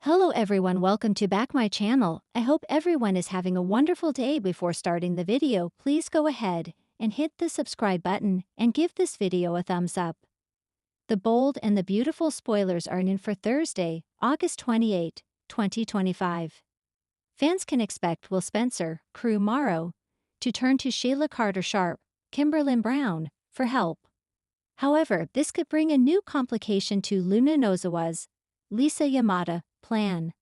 Hello everyone, welcome to back my channel. I hope everyone is having a wonderful day. Before starting the video, please go ahead and hit the subscribe button and give this video a thumbs up. The bold and the beautiful spoilers are in for Thursday, August 28, 2025. Fans can expect Will Spencer, Crew Morrow, to turn to Sheila Carter Sharp, Kimberlyn Brown, for help. However, this could bring a new complication to Luna Nozawa's, Lisa Yamada, plan.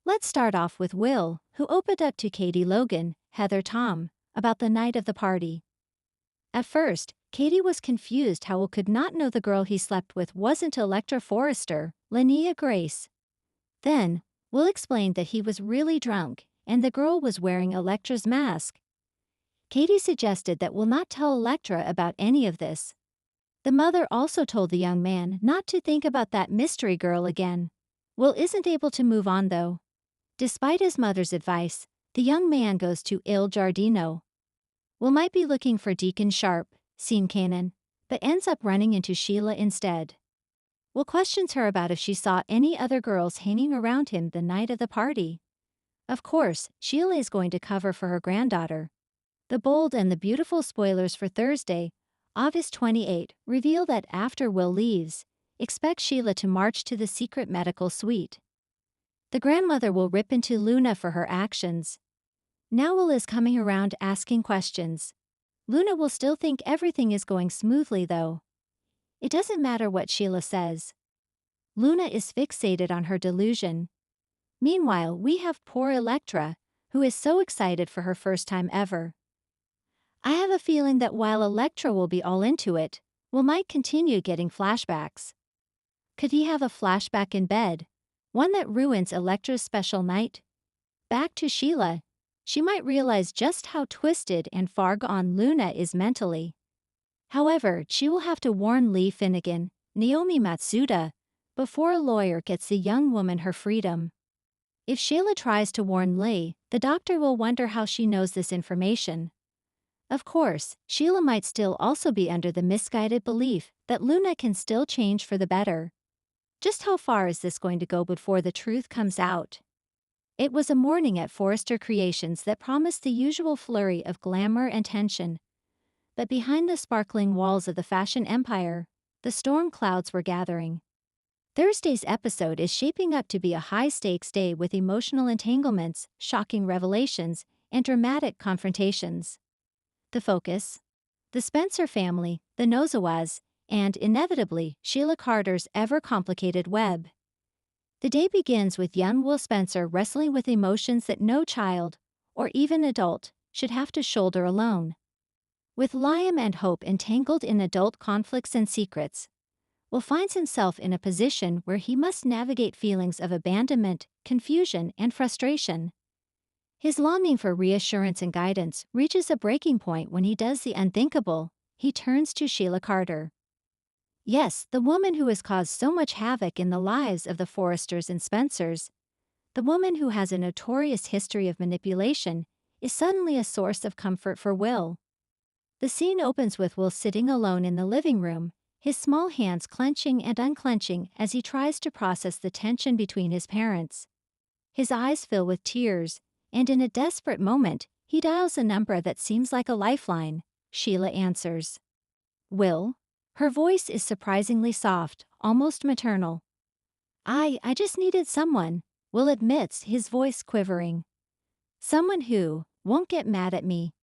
Let's start off with Will, who opened up to Katie Logan, Heather Tom, about the night of the party. At first, Katie was confused how Will could not know the girl he slept with wasn't Electra Forrester, Linnea Grace. Then, Will explained that he was really drunk, and the girl was wearing Electra's mask. Katie suggested that Will not tell Electra about any of this. The mother also told the young man not to think about that mystery girl again. Will isn't able to move on though. Despite his mother's advice, the young man goes to Il Giardino. Will might be looking for Deacon Sharp, seen Canaan, but ends up running into Sheila instead. Will questions her about if she saw any other girls hanging around him the night of the party. Of course, Sheila is going to cover for her granddaughter. The bold and the beautiful spoilers for Thursday, August 28, reveal that after Will leaves, expect Sheila to march to the secret medical suite. The grandmother will rip into Luna for her actions. Now Will is coming around asking questions. Luna will still think everything is going smoothly though. It doesn't matter what Sheila says. Luna is fixated on her delusion. Meanwhile, we have poor Electra, who is so excited for her first time ever. I have a feeling that while Electra will be all into it, Will might continue getting flashbacks. Could he have a flashback in bed? One that ruins Electra's special night? Back to Sheila. She might realize just how twisted and far gone Luna is mentally. However, she will have to warn Lee Finnegan, Naomi Matsuda, before a lawyer gets the young woman her freedom. If Sheila tries to warn Lee, the doctor will wonder how she knows this information. Of course, Sheila might still also be under the misguided belief that Luna can still change for the better. Just how far is this going to go before the truth comes out? It was a morning at Forrester Creations that promised the usual flurry of glamour and tension. But behind the sparkling walls of the fashion empire, the storm clouds were gathering. Thursday's episode is shaping up to be a high-stakes day with emotional entanglements, shocking revelations, and dramatic confrontations. The focus? The Spencer family, the Nozawas, and, inevitably, Sheila Carter's ever-complicated web. The day begins with young Will Spencer wrestling with emotions that no child, or even adult, should have to shoulder alone. With Liam and Hope entangled in adult conflicts and secrets, Will finds himself in a position where he must navigate feelings of abandonment, confusion, and frustration. His longing for reassurance and guidance reaches a breaking point when he does the unthinkable. He turns to Sheila Carter. Yes, the woman who has caused so much havoc in the lives of the Forresters and Spencers, the woman who has a notorious history of manipulation, is suddenly a source of comfort for Will. The scene opens with Will sitting alone in the living room, his small hands clenching and unclenching as he tries to process the tension between his parents. His eyes fill with tears, and in a desperate moment, he dials a number that seems like a lifeline. Sheila answers. Will? Her voice is surprisingly soft, almost maternal. I just needed someone, Will admits, his voice quivering. Someone who won't get mad at me.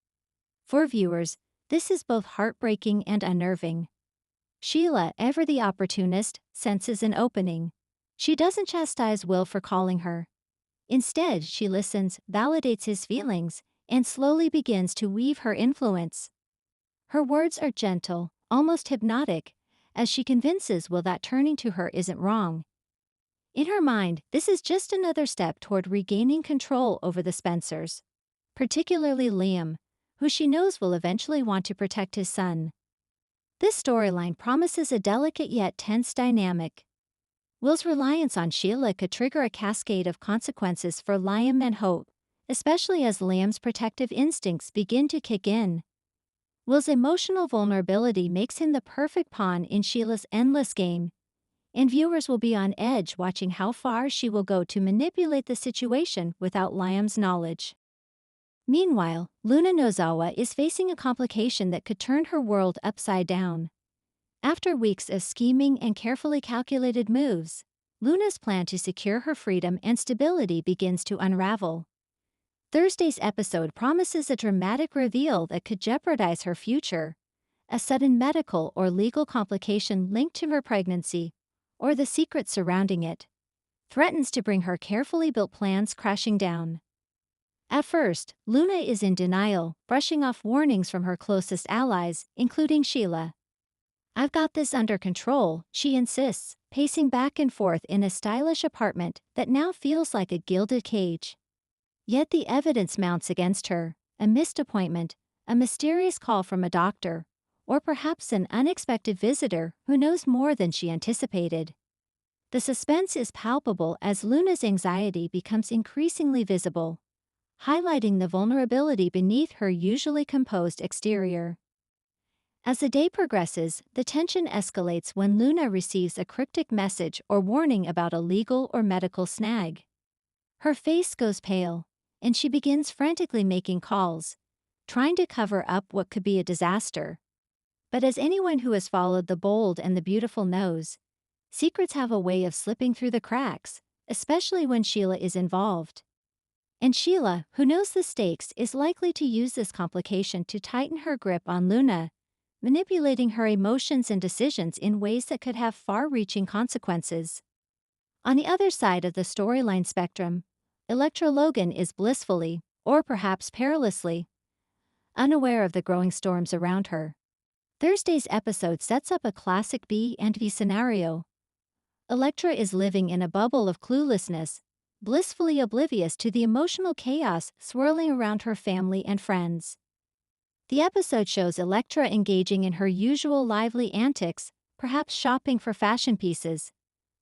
For viewers, this is both heartbreaking and unnerving. Sheila, ever the opportunist, senses an opening. She doesn't chastise Will for calling her. Instead, she listens, validates his feelings, and slowly begins to weave her influence. Her words are gentle, almost hypnotic, as she convinces Will that turning to her isn't wrong. In her mind, this is just another step toward regaining control over the Spencers, particularly Liam, who she knows will eventually want to protect his son. This storyline promises a delicate yet tense dynamic. Will's reliance on Sheila could trigger a cascade of consequences for Liam and Hope, especially as Liam's protective instincts begin to kick in. Will's emotional vulnerability makes him the perfect pawn in Sheila's endless game, and viewers will be on edge watching how far she will go to manipulate the situation without Liam's knowledge. Meanwhile, Luna Nozawa is facing a complication that could turn her world upside down. After weeks of scheming and carefully calculated moves, Luna's plan to secure her freedom and stability begins to unravel. Thursday's episode promises a dramatic reveal that could jeopardize her future. A sudden medical or legal complication linked to her pregnancy, or the secrets surrounding it, threatens to bring her carefully built plans crashing down. At first, Luna is in denial, brushing off warnings from her closest allies, including Sheila. "I've got this under control," she insists, pacing back and forth in a stylish apartment that now feels like a gilded cage. Yet the evidence mounts against her: a missed appointment, a mysterious call from a doctor, or perhaps an unexpected visitor who knows more than she anticipated. The suspense is palpable as Luna's anxiety becomes increasingly visible, highlighting the vulnerability beneath her usually composed exterior. As the day progresses, the tension escalates when Luna receives a cryptic message or warning about a legal or medical snag. Her face goes pale, and she begins frantically making calls, trying to cover up what could be a disaster. But as anyone who has followed The Bold and the Beautiful knows, secrets have a way of slipping through the cracks, especially when Sheila is involved. And Sheila, who knows the stakes, is likely to use this complication to tighten her grip on Luna, manipulating her emotions and decisions in ways that could have far-reaching consequences. On the other side of the storyline spectrum, Electra Logan is blissfully, or perhaps perilously, unaware of the growing storms around her. Thursday's episode sets up a classic B and V scenario. Electra is living in a bubble of cluelessness, blissfully oblivious to the emotional chaos swirling around her family and friends. The episode shows Electra engaging in her usual lively antics, perhaps shopping for fashion pieces,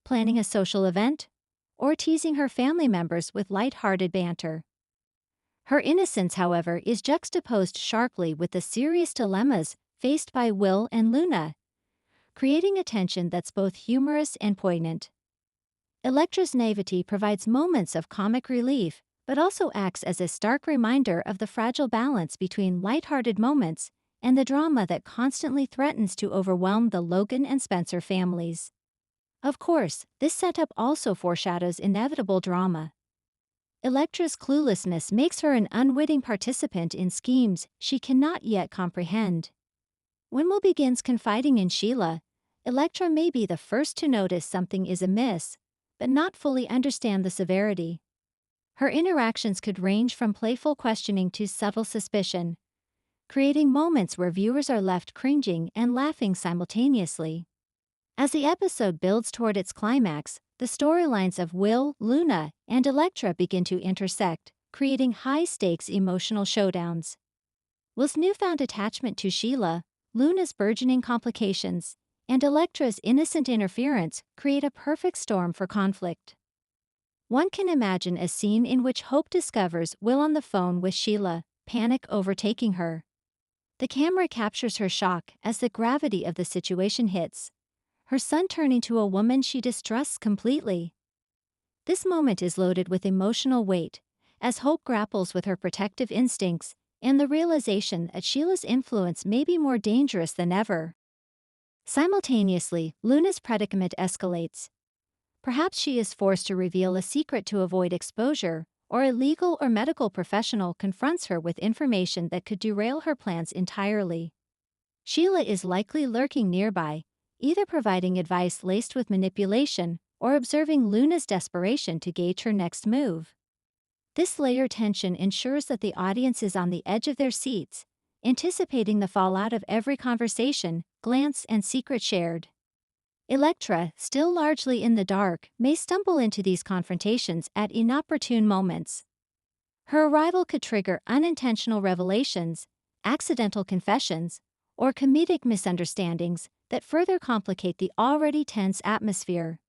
planning a social event, or teasing her family members with light-hearted banter. Her innocence, however, is juxtaposed sharply with the serious dilemmas faced by Will and Luna, creating a tension that's both humorous and poignant. Electra's naivety provides moments of comic relief, but also acts as a stark reminder of the fragile balance between lighthearted moments and the drama that constantly threatens to overwhelm the Logan and Spencer families. Of course, this setup also foreshadows inevitable drama. Electra's cluelessness makes her an unwitting participant in schemes she cannot yet comprehend. When Will begins confiding in Sheila, Electra may be the first to notice something is amiss, but not fully understand the severity. Her interactions could range from playful questioning to subtle suspicion, creating moments where viewers are left cringing and laughing simultaneously. As the episode builds toward its climax, the storylines of Will, Luna, and Electra begin to intersect, creating high-stakes emotional showdowns. Will's newfound attachment to Sheila, Luna's burgeoning complications, and Electra's innocent interference create a perfect storm for conflict. One can imagine a scene in which Hope discovers Will on the phone with Sheila, panic overtaking her. The camera captures her shock as the gravity of the situation hits, her son turning to a woman she distrusts completely. This moment is loaded with emotional weight, as Hope grapples with her protective instincts and the realization that Sheila's influence may be more dangerous than ever. Simultaneously, Luna's predicament escalates. Perhaps she is forced to reveal a secret to avoid exposure, or a legal or medical professional confronts her with information that could derail her plans entirely. Sheila is likely lurking nearby, either providing advice laced with manipulation or observing Luna's desperation to gauge her next move. This layered tension ensures that the audience is on the edge of their seats, anticipating the fallout of every conversation, glance, and secret shared. Electra, still largely in the dark, may stumble into these confrontations at inopportune moments. Her arrival could trigger unintentional revelations, accidental confessions, or comedic misunderstandings that further complicate the already tense atmosphere.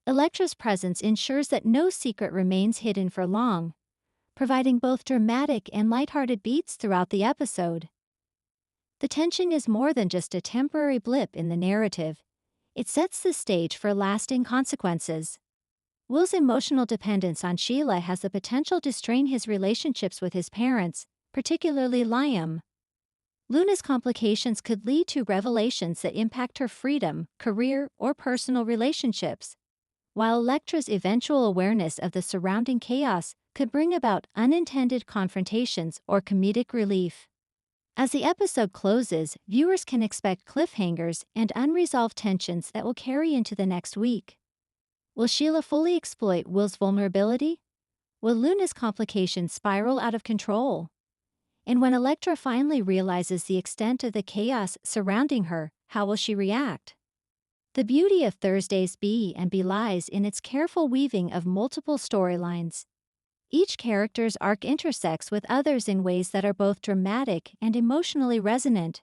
Electra's presence ensures that no secret remains hidden for long, providing both dramatic and lighthearted beats throughout the episode. The tension is more than just a temporary blip in the narrative. It sets the stage for lasting consequences. Will's emotional dependence on Sheila has the potential to strain his relationships with his parents, particularly Liam. Luna's complications could lead to revelations that impact her freedom, career, or personal relationships, while Electra's eventual awareness of the surrounding chaos could bring about unintended confrontations or comedic relief. As the episode closes, viewers can expect cliffhangers and unresolved tensions that will carry into the next week. Will Sheila fully exploit Will's vulnerability? Will Luna's complications spiral out of control? And when Electra finally realizes the extent of the chaos surrounding her, how will she react? The beauty of Thursday's B&B lies in its careful weaving of multiple storylines. Each character's arc intersects with others in ways that are both dramatic and emotionally resonant.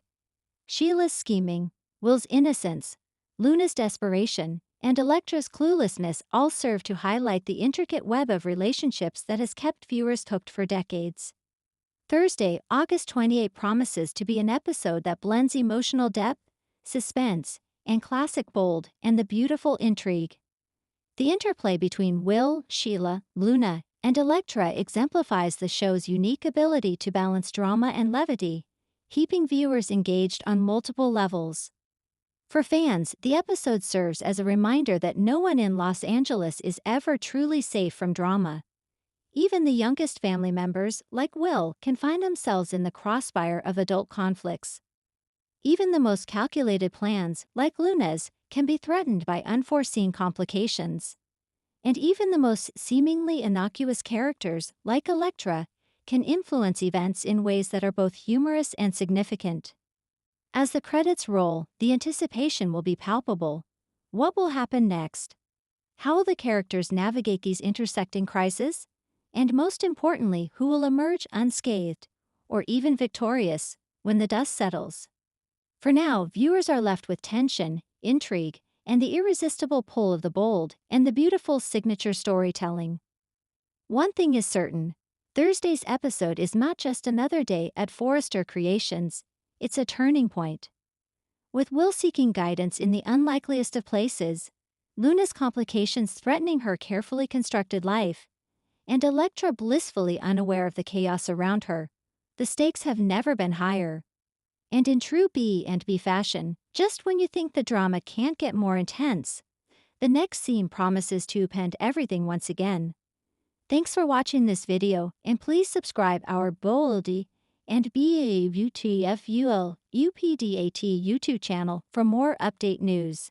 Sheila's scheming, Will's innocence, Luna's desperation, and Electra's cluelessness all serve to highlight the intricate web of relationships that has kept viewers hooked for decades. Thursday, August 28 promises to be an episode that blends emotional depth, suspense, and classic bold and the beautiful intrigue. The interplay between Will, Sheila, Luna, and Electra exemplifies the show's unique ability to balance drama and levity, keeping viewers engaged on multiple levels. For fans, the episode serves as a reminder that no one in Los Angeles is ever truly safe from drama. Even the youngest family members, like Will, can find themselves in the crossfire of adult conflicts. Even the most calculated plans, like Luna's, can be threatened by unforeseen complications. And even the most seemingly innocuous characters, like Electra, can influence events in ways that are both humorous and significant. As the credits roll, the anticipation will be palpable. What will happen next? How will the characters navigate these intersecting crises? And most importantly, who will emerge unscathed, or even victorious, when the dust settles? For now, viewers are left with tension, intrigue, and the irresistible pull of the bold and the beautiful signature storytelling. One thing is certain, Thursday's episode is not just another day at Forrester Creations, it's a turning point. With Will seeking guidance in the unlikeliest of places, Luna's complications threatening her carefully constructed life, and Electra blissfully unaware of the chaos around her, the stakes have never been higher. And in true B&B fashion, just when you think the drama can't get more intense, the next scene promises to upend everything once again. Thanks for watching this video, and please subscribe our BOLD and BAUTFUL UPDAT YouTube channel for more update news.